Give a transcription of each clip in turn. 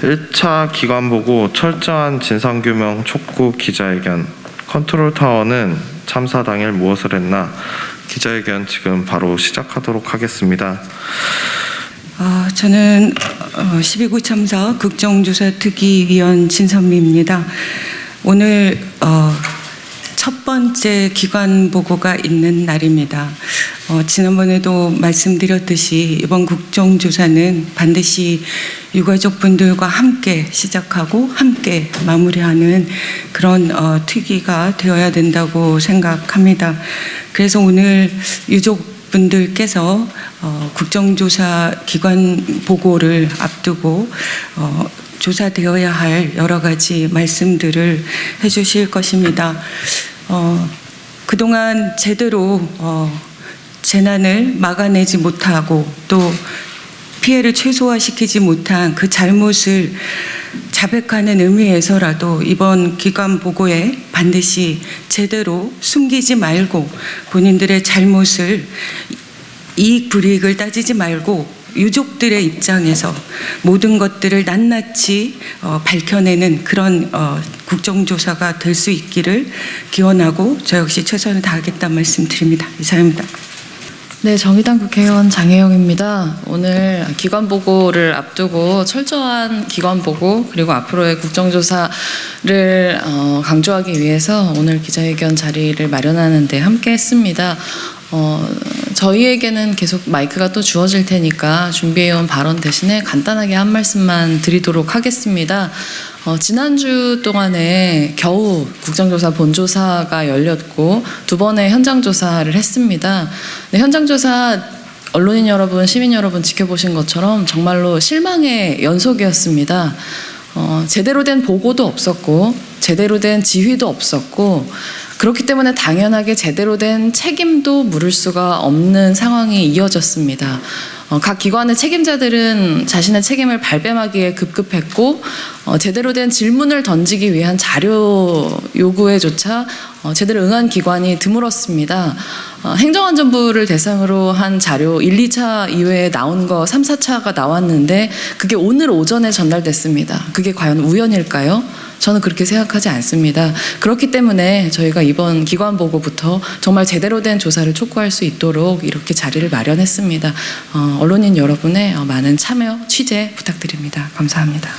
1차 기관보고 철저한 진상규명 촉구 기자회견. 컨트롤타워는 참사 당일 무엇을 했나? 기자회견 지금 바로 시작하도록 하겠습니다. 저는 12구 참사 국정조사특위위원 진선미입니다. 오늘 첫 번째 기관 보고가 있는 날입니다. 지난번에도 말씀드렸듯이 이번 국정조사는 반드시 유가족분들과 함께 시작하고 함께 마무리하는 그런 특위가 되어야 된다고 생각합니다. 그래서 오늘 유족분들께서 국정조사 기관 보고를 앞두고 조사되어야 할 여러 가지 말씀들을 해주실 것입니다. 그동안 제대로 재난을 막아내지 못하고 또 피해를 최소화시키지 못한 그 잘못을 자백하는 의미에서라도 이번 기관 보고에 반드시 제대로 숨기지 말고 본인들의 잘못을 이익 불이익을 따지지 말고 유족들의 입장에서 모든 것들을 낱낱이 밝혀내는 그런 국정조사가 될 수 있기를 기원하고 저 역시 최선을 다하겠다는 말씀드립니다. 이상입니다. 네, 정의당 국회의원 장혜영입니다. 오늘 기관 보고를 앞두고 철저한 기관 보고 그리고 앞으로의 국정조사를 강조하기 위해서 오늘 기자회견 자리를 마련하는 데 함께 했습니다. 저희에게는 계속 마이크가 또 주어질 테니까 준비해온 발언 대신에 간단하게 한 말씀만 드리도록 하겠습니다. 지난주 동안에 겨우 국정조사 본조사가 열렸고 두 번의 현장조사를 했습니다. 네, 현장조사 언론인 여러분, 시민 여러분 지켜보신 것처럼 정말로 실망의 연속이었습니다. 제대로 된 보고도 없었고 제대로 된 지휘도 없었고 그렇기 때문에 당연하게 제대로 된 책임도 물을 수가 없는 상황이 이어졌습니다. 각 기관의 책임자들은 자신의 책임을 발뺌하기에 급급했고 제대로 된 질문을 던지기 위한 자료 요구에조차 제대로 응한 기관이 드물었습니다. 행정안전부를 대상으로 한 자료 1, 2차 이외에 나온 거 3, 4차가 나왔는데 그게 오늘 오전에 전달됐습니다. 그게 과연 우연일까요? 저는 그렇게 생각하지 않습니다. 그렇기 때문에 저희가 이번 기관 보고부터 정말 제대로 된 조사를 촉구할 수 있도록 이렇게 자리를 마련했습니다. 언론인 여러분의 많은 참여, 취재 부탁드립니다. 감사합니다.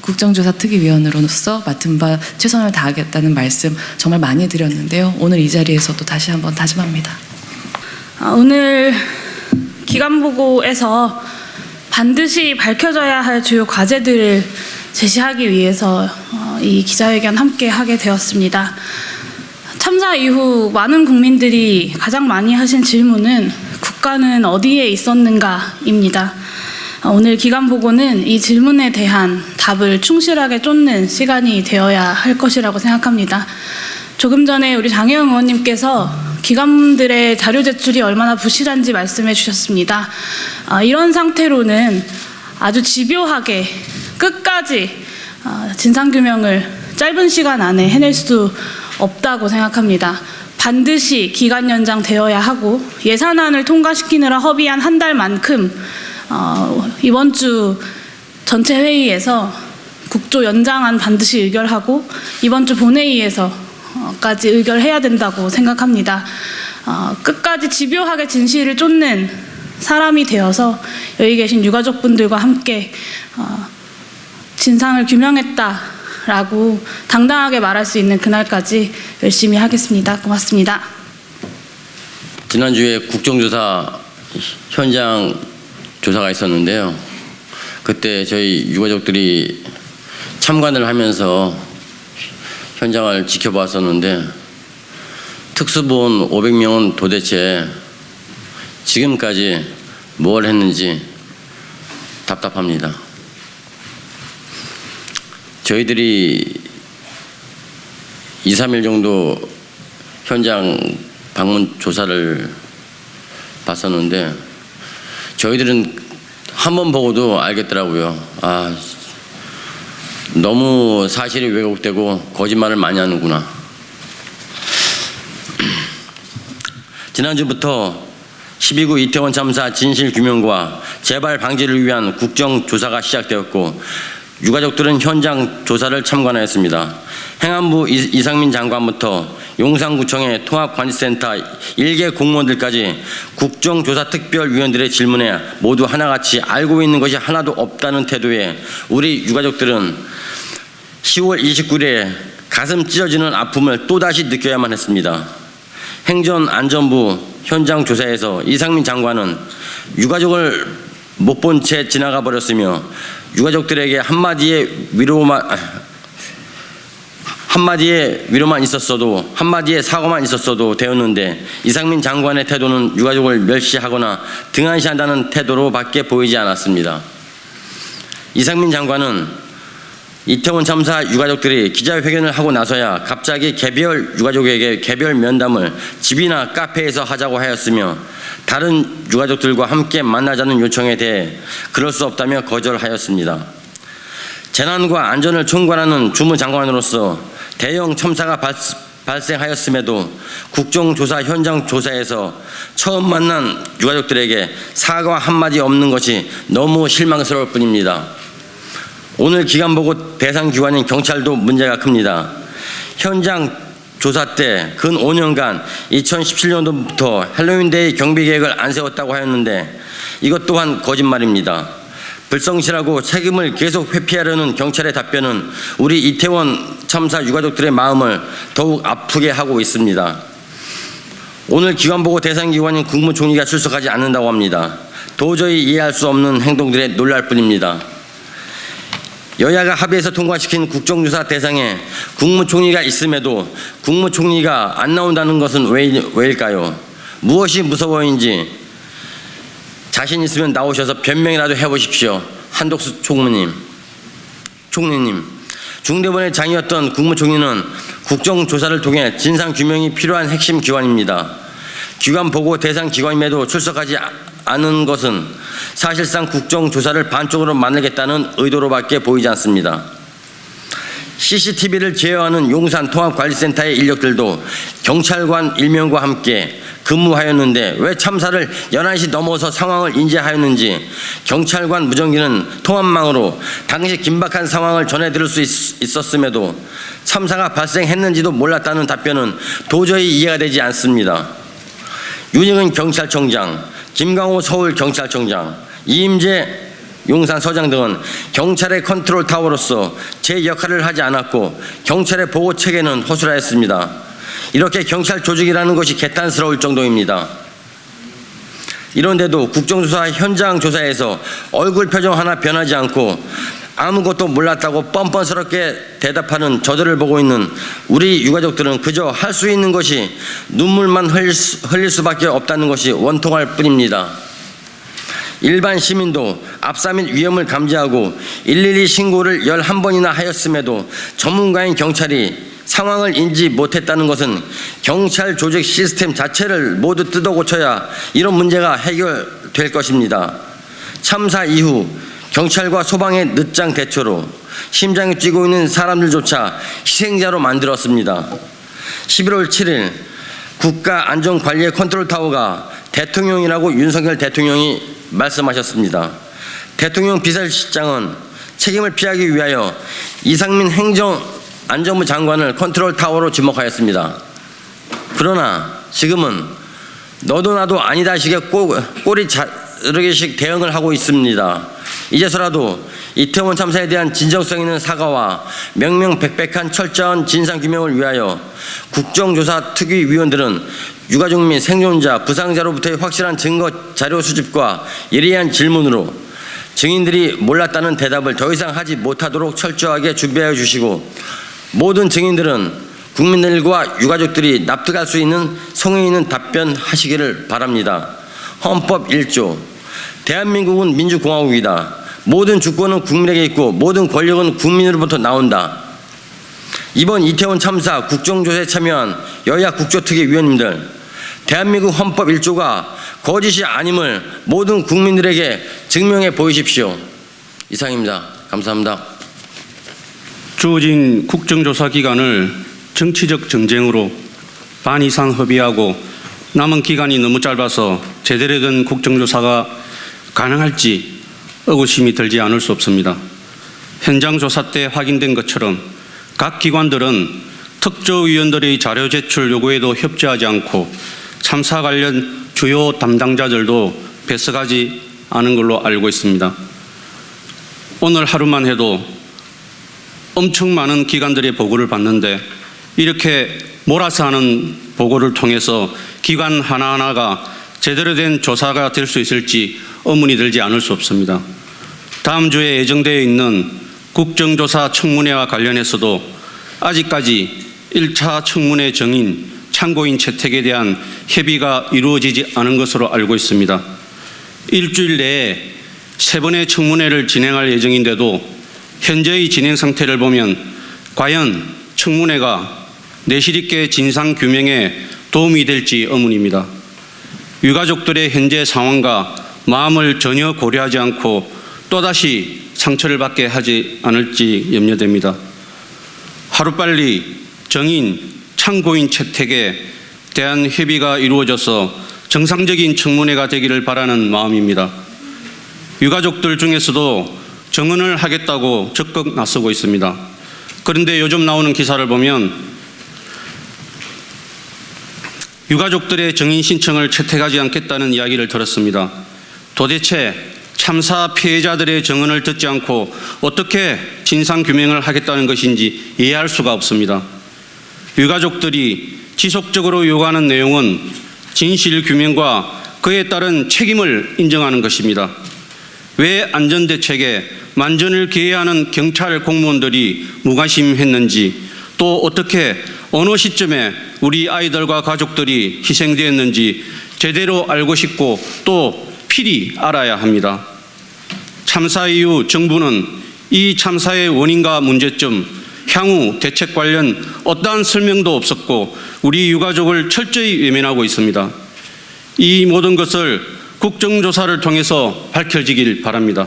국정조사 특위위원으로서 맡은 바 최선을 다하겠다는 말씀 정말 많이 드렸는데요. 오늘 이 자리에서도 다시 한번 다짐합니다. 오늘 기관 보고에서 반드시 밝혀져야 할 주요 과제들을 제시하기 위해서 이 기자회견 함께 하게 되었습니다. 참사 이후 많은 국민들이 가장 많이 하신 질문은 국가는 어디에 있었는가입니다. 오늘 기관 보고는 이 질문에 대한 답을 충실하게 쫓는 시간이 되어야 할 것이라고 생각합니다. 조금 전에 우리 장혜영 의원님께서 기관들의 자료 제출이 얼마나 부실한지 말씀해 주셨습니다. 이런 상태로는 아주 집요하게 끝까지 진상규명을 짧은 시간 안에 해낼 수 없다고 생각합니다. 반드시 기간 연장되어야 하고 예산안을 통과시키느라 허비한 한 달만큼 이번 주 전체 회의에서 국조 연장안 반드시 의결하고 이번 주 본회의에서까지 의결해야 된다고 생각합니다. 끝까지 집요하게 진실을 쫓는 사람이 되어서 여기 계신 유가족분들과 함께 진상을 규명했다라고 당당하게 말할 수 있는 그날까지 열심히 하겠습니다. 고맙습니다. 지난주에 국정조사 현장 조사가 있었는데요. 그때 저희 유가족들이 참관을 하면서 현장을 지켜봤었는데 특수본 500명은 도대체 지금까지 뭘 했는지 답답합니다. 저희들이 2, 3일 정도 현장 방문 조사를 봤었는데 저희들은 한 번 보고도 알겠더라고요. 너무 사실이 왜곡되고 거짓말을 많이 하는구나. 지난주부터 12구 이태원 참사 진실규명과 재발 방지를 위한 국정조사가 시작되었고 유가족들은 현장 조사를 참관하였습니다. 행안부 이상민 장관부터 용산구청의 통합관리센터 일개 공무원들까지 국정조사특별위원들의 질문에 모두 하나같이 알고 있는 것이 하나도 없다는 태도에 우리 유가족들은 10월 29일에 가슴 찢어지는 아픔을 또다시 느껴야만 했습니다. 행정안전부 현장 조사에서 이상민 장관은 유가족을 못 본 채 지나가 버렸으며 유가족들에게 한마디의 위로만 있었어도, 한마디의 사과만 있었어도 되었는데 이상민 장관의 태도는 유가족을 멸시하거나 등한시한다는 태도로밖에 보이지 않았습니다. 이상민 장관은 이태원 참사 유가족들이 기자회견을 하고 나서야 갑자기 개별 유가족에게 개별 면담을 집이나 카페에서 하자고 하였으며 다른 유가족들과 함께 만나자는 요청에 대해 그럴 수 없다며 거절하였습니다. 재난과 안전을 총괄하는 주무장관으로서 대형 참사가 발생하였음에도 국정조사 현장 조사에서 처음 만난 유가족들에게 사과 한마디 없는 것이 너무 실망스러울 뿐입니다. 오늘 기관보고 대상 기관인 경찰도 문제가 큽니다. 현장 조사 때 근 5년간 2017년도부터 헬로윈데이 경비 계획을 안 세웠다고 하였는데 이것 또한 거짓말입니다. 불성실하고 책임을 계속 회피하려는 경찰의 답변은 우리 이태원 참사 유가족들의 마음을 더욱 아프게 하고 있습니다. 오늘 기관보고 대상 기관인 국무총리가 출석하지 않는다고 합니다. 도저히 이해할 수 없는 행동들에 놀랄 뿐입니다. 여야가 합의해서 통과시킨 국정조사 대상에 국무총리가 있음에도 국무총리가 안 나온다는 것은 왜일까요? 무엇이 무서워인지 자신 있으면 나오셔서 변명이라도 해보십시오. 한독수 총리님. 중대본의 장이었던 국무총리는 국정조사를 통해 진상규명이 필요한 핵심 기관입니다. 기관 보고 대상 기관임에도 출석하지 않은 것은 사실상 국정조사를 반쪽으로 만들겠다는 의도로밖에 보이지 않습니다. CCTV를 제어하는 용산 통합관리센터의 인력들도 경찰관 1명과 함께 근무하였는데 왜 참사를 11시 넘어서 상황을 인지하였는지 경찰관 무전기는 통합망으로 당시 긴박한 상황을 전해들을 수 있었음에도 참사가 발생했는지도 몰랐다는 답변은 도저히 이해가 되지 않습니다. 윤익은 경찰청장, 김강호 서울경찰청장, 이임재 용산서장 등은 경찰의 컨트롤 타워로서 제 역할을 하지 않았고 경찰의 보호 체계는 허술하였습니다. 이렇게 경찰 조직이라는 것이 개탄스러울 정도입니다. 이런데도 국정조사 현장 조사에서 얼굴 표정 하나 변하지 않고 아무것도 몰랐다고 뻔뻔스럽게 대답하는 저들을 보고 있는 우리 유가족들은 그저 할 수 있는 것이 눈물만 흘릴 수밖에 없다는 것이 원통할 뿐입니다. 일반 시민도 압사 및 위험을 감지하고 112 신고를 11번이나 하였음에도 전문가인 경찰이 상황을 인지 못했다는 것은 경찰 조직 시스템 자체를 모두 뜯어 고쳐야 이런 문제가 해결될 것입니다. 참사 이후 경찰과 소방의 늦장 대처로 심장이 뛰고 있는 사람들조차 희생자로 만들었습니다. 11월 7일 국가안전관리의 컨트롤타워가 대통령이라고 윤석열 대통령이 말씀하셨습니다. 대통령 비서실장은 책임을 피하기 위하여 이상민 행정안전부 장관을 컨트롤타워로 지목하였습니다. 그러나 지금은 너도 나도 아니다식의 꼬리 자르기식 대응을 하고 있습니다. 이제서라도 이태원 참사에 대한 진정성 있는 사과와 명명백백한 철저한 진상규명을 위하여 국정조사 특위위원들은 유가족 및 생존자, 부상자로부터의 확실한 증거 자료 수집과 예리한 질문으로 증인들이 몰랐다는 대답을 더 이상 하지 못하도록 철저하게 준비하여 주시고 모든 증인들은 국민들과 유가족들이 납득할 수 있는 성의 있는 답변하시기를 바랍니다. 헌법 1조 대한민국은 민주공화국이다. 모든 주권은 국민에게 있고 모든 권력은 국민으로부터 나온다. 이번 이태원 참사 국정조사에 참여한 여야 국조특위위원님들, 대한민국 헌법 1조가 거짓이 아님을 모든 국민들에게 증명해 보이십시오. 이상입니다. 감사합니다. 주어진 국정조사 기간을 정치적 정쟁으로 반 이상 허비하고 남은 기간이 너무 짧아서 제대로 된 국정조사가 가능할지 의구심이 들지 않을 수 없습니다. 현장 조사 때 확인된 것처럼 각 기관들은 특조위원들의 자료 제출 요구에도 협조하지 않고 참사 관련 주요 담당자들도 배석하지 않은 걸로 알고 있습니다. 오늘 하루만 해도 엄청 많은 기관들의 보고를 받는데 이렇게 몰아서 하는 보고를 통해서 기관 하나하나가 제대로 된 조사가 될 수 있을지 의문이 들지 않을 수 없습니다. 다음 주에 예정되어 있는 국정조사 청문회와 관련해서도 아직까지 1차 청문회 정인 참고인 채택에 대한 협의가 이루어지지 않은 것으로 알고 있습니다. 일주일 내에 3번의 청문회를 진행할 예정인데도 현재의 진행 상태를 보면 과연 청문회가 내실 있게 진상 규명에 도움이 될지 의문입니다. 유가족들의 현재 상황과 마음을 전혀 고려하지 않고 또다시 상처를 받게 하지 않을지 염려됩니다. 하루빨리 정인, 참고인 채택에 대한 협의가 이루어져서 정상적인 청문회가 되기를 바라는 마음입니다. 유가족들 중에서도 정언을 하겠다고 적극 나서고 있습니다. 그런데 요즘 나오는 기사를 보면 유가족들의 정인 신청을 채택하지 않겠다는 이야기를 들었습니다. 도대체 참사 피해자들의 정언을 듣지 않고 어떻게 진상규명을 하겠다는 것인지 이해할 수가 없습니다. 유가족들이 지속적으로 요구하는 내용은 진실규명과 그에 따른 책임을 인정하는 것입니다. 왜 안전대책에 만전을 기해하는 경찰 공무원들이 무관심했는지, 또 어떻게 어느 시점에 우리 아이들과 가족들이 희생되었는지 제대로 알고 싶고 또 필히 알아야 합니다. 참사 이후 정부는 이 참사의 원인과 문제점, 향후 대책 관련 어떠한 설명도 없었고 우리 유가족을 철저히 외면하고 있습니다. 이 모든 것을 국정조사를 통해서 밝혀지길 바랍니다.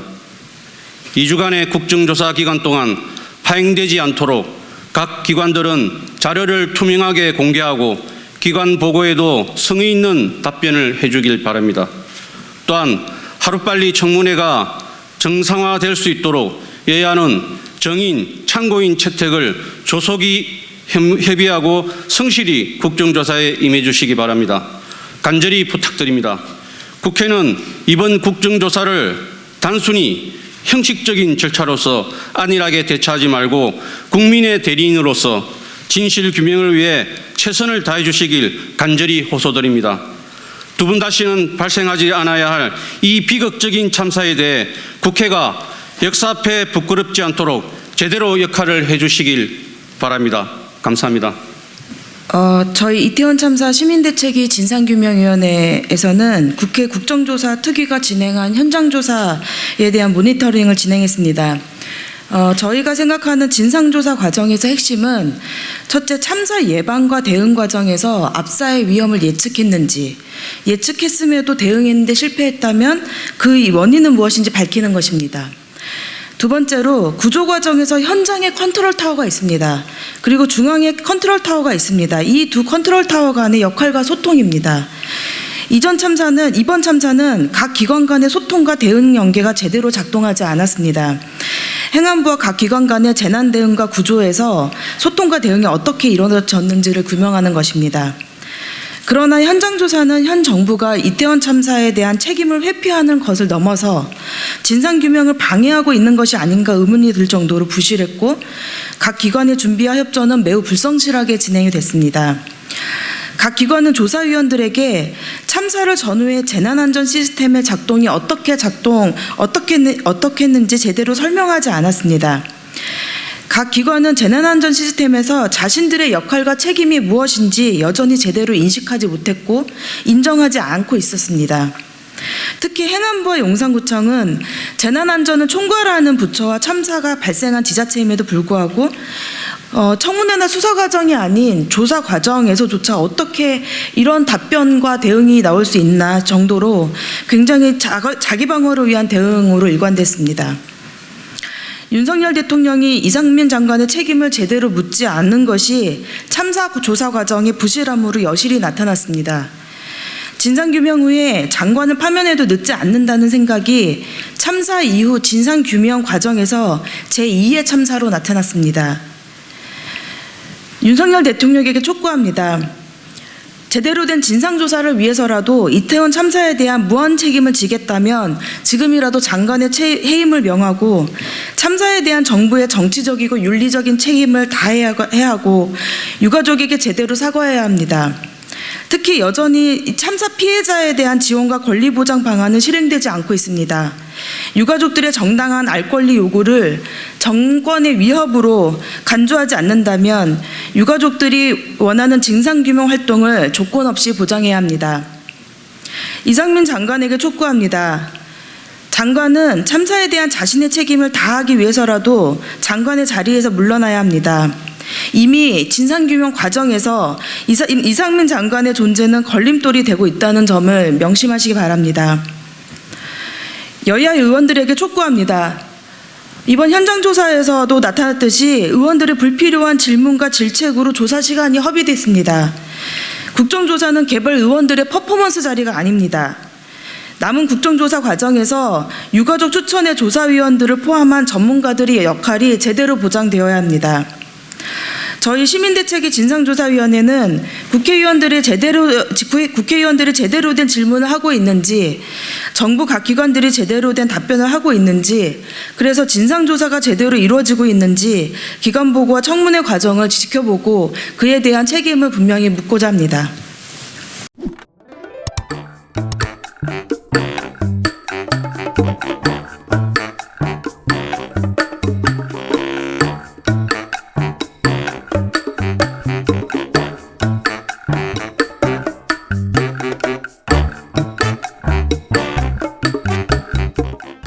2주간의 국정조사 기간 동안 파행되지 않도록 각 기관들은 자료를 투명하게 공개하고 기관 보고에도 성의 있는 답변을 해주길 바랍니다. 또한 하루빨리 청문회가 정상화될 수 있도록 여야는 정인, 참고인 채택을 조속히 협의하고 성실히 국정조사에 임해 주시기 바랍니다. 간절히 부탁드립니다. 국회는 이번 국정조사를 단순히 형식적인 절차로서 안일하게 대처하지 말고 국민의 대리인으로서 진실 규명을 위해 최선을 다해 주시길 간절히 호소드립니다. 두 분 다시는 발생하지 않아야 할 이 비극적인 참사에 대해 국회가 역사 앞에 부끄럽지 않도록 제대로 역할을 해 주시길 바랍니다. 감사합니다. 저희 이태원 참사 시민대책위 진상규명위원회에서는 국회 국정조사 특위가 진행한 현장조사에 대한 모니터링을 진행했습니다. 저희가 생각하는 진상조사 과정에서 핵심은 첫째, 참사 예방과 대응 과정에서 압사의 위험을 예측했는지, 예측했음에도 대응했는데 실패했다면 그 원인은 무엇인지 밝히는 것입니다. 두 번째로 구조 과정에서 현장에 컨트롤 타워가 있습니다. 그리고 중앙에 컨트롤 타워가 있습니다. 이 두 컨트롤 타워 간의 역할과 소통입니다. 이번 참사는 각 기관 간의 소통과 대응 연계가 제대로 작동하지 않았습니다. 행안부와 각 기관 간의 재난 대응과 구조에서 소통과 대응이 어떻게 이루어졌는지를 규명하는 것입니다. 그러나 현장 조사는 현 정부가 이태원 참사에 대한 책임을 회피하는 것을 넘어서 진상규명을 방해하고 있는 것이 아닌가 의문이 들 정도로 부실했고, 각 기관의 준비와 협조는 매우 불성실하게 진행이 됐습니다. 각 기관은 조사위원들에게 참사를 전후에 재난안전 시스템의 작동이 어떻게 했는지 제대로 설명하지 않았습니다. 각 기관은 재난안전 시스템에서 자신들의 역할과 책임이 무엇인지 여전히 제대로 인식하지 못했고 인정하지 않고 있었습니다. 특히 행안부와 용산구청은 재난안전을 총괄하는 부처와 참사가 발생한 지자체임에도 불구하고 청문회나 수사 과정이 아닌 조사 과정에서조차 어떻게 이런 답변과 대응이 나올 수 있나 정도로 굉장히 자기 방어를 위한 대응으로 일관됐습니다. 윤석열 대통령이 이상민 장관의 책임을 제대로 묻지 않는 것이 참사 조사 과정의 부실함으로 여실히 나타났습니다. 진상규명 후에 장관을 파면해도 늦지 않는다는 생각이 참사 이후 진상규명 과정에서 제2의 참사로 나타났습니다. 윤석열 대통령에게 촉구합니다. 제대로 된 진상조사를 위해서라도 이태원 참사에 대한 무한 책임을 지겠다면 지금이라도 장관의 해임을 명하고 참사에 대한 정부의 정치적이고 윤리적인 책임을 다해야 하고 유가족에게 제대로 사과해야 합니다. 특히 여전히 참사 피해자에 대한 지원과 권리 보장 방안은 실행되지 않고 있습니다. 유가족들의 정당한 알 권리 요구를 정권의 위협으로 간주하지 않는다면 유가족들이 원하는 진상규명 활동을 조건 없이 보장해야 합니다. 이상민 장관에게 촉구합니다. 장관은 참사에 대한 자신의 책임을 다하기 위해서라도 장관의 자리에서 물러나야 합니다. 이미 진상규명 과정에서 이상민 장관의 존재는 걸림돌이 되고 있다는 점을 명심하시기 바랍니다. 여야 의원들에게 촉구합니다. 이번 현장조사에서도 나타났듯이 의원들의 불필요한 질문과 질책으로 조사 시간이 허비됐습니다. 국정조사는 개별 의원들의 퍼포먼스 자리가 아닙니다. 남은 국정조사 과정에서 유가족 추천의 조사위원들을 포함한 전문가들의 역할이 제대로 보장되어야 합니다. 저희 시민대책위 진상조사위원회는 국회의원들이 제대로 된 질문을 하고 있는지, 정부 각 기관들이 제대로 된 답변을 하고 있는지, 그래서 진상조사가 제대로 이루어지고 있는지 기관보고와 청문회 과정을 지켜보고 그에 대한 책임을 분명히 묻고자 합니다.